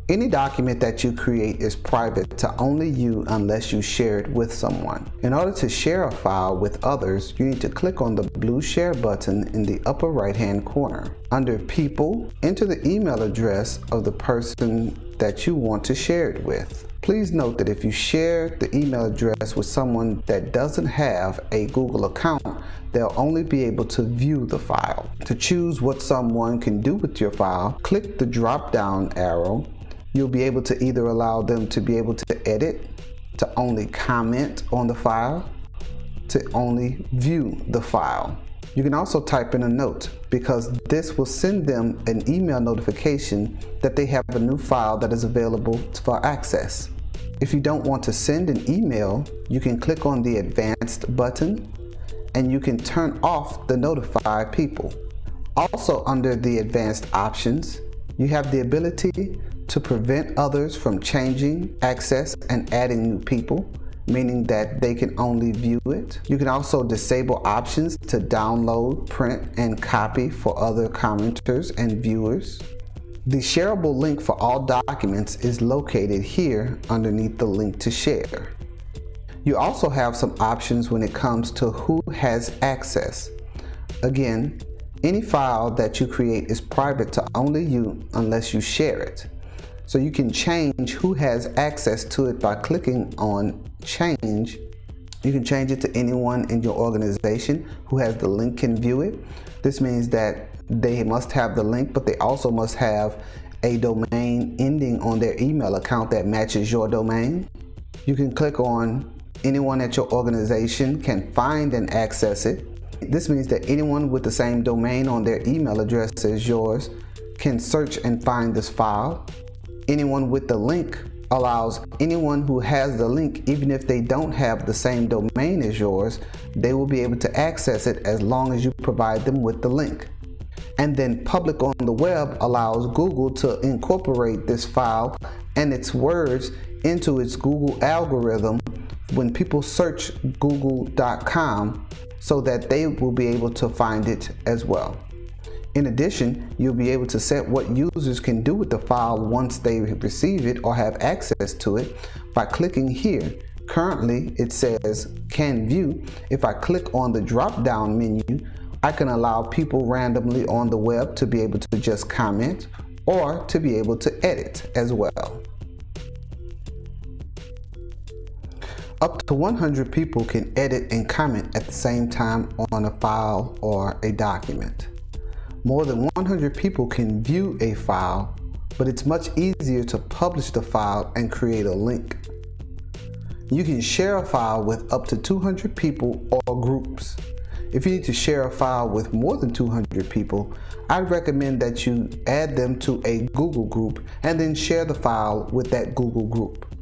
Any document that you create is private to only you unless you share it with someone. In order to share a file with others, you need to click on the blue Share button in the upper right-hand corner. Under People, enter the email address of the person that you want to share it with. Please note that if you share the email address with someone that doesn't have a Google account, they'll only be able to view the file. To choose what someone can do with your file, click the drop-down arrow. You'll be able to either allow them to be able to edit, to only comment on the file, to only view the file. You can also type in a note because this will send them an email notification that they have a new file that is available for access. If you don't want to send an email, you can click on the Advanced button and you can turn off the Notify People. Also under the Advanced options, you have the ability to prevent others from changing, access, and adding new people, meaning that they can only view it. You can also disable options to download, print, and copy for other commenters and viewers. The shareable link for all documents is located here underneath the link to share. You also have some options when it comes to who has access. Again, any file that you create is private to only you unless you share it. So you can change who has access to it by clicking on Change. You can change it to anyone in your organization who has the link can view it. This means that they must have the link, but they also must have a domain ending on their email account that matches your domain. You can click on anyone at your organization can find and access it. This means that anyone with the same domain on their email address as yours can search and find this file. Anyone with the link allows anyone who has the link, even if they don't have the same domain as yours, they will be able to access it as long as you provide them with the link. And then Public on the Web allows Google to incorporate this file and its words into its Google algorithm when people search google.com so that they will be able to find it as well. In addition, you'll be able to set what users can do with the file once they receive it or have access to it by clicking here. Currently, it says Can View. If I click on the drop-down menu, I can allow people randomly on the web to be able to just comment or to be able to edit as well. Up to 100 people can edit and comment at the same time on a file or a document. More than 100 people can view a file, but it's much easier to publish the file and create a link. You can share a file with up to 200 people or groups. If you need to share a file with more than 200 people, I'd recommend that you add them to a Google group and then share the file with that Google group.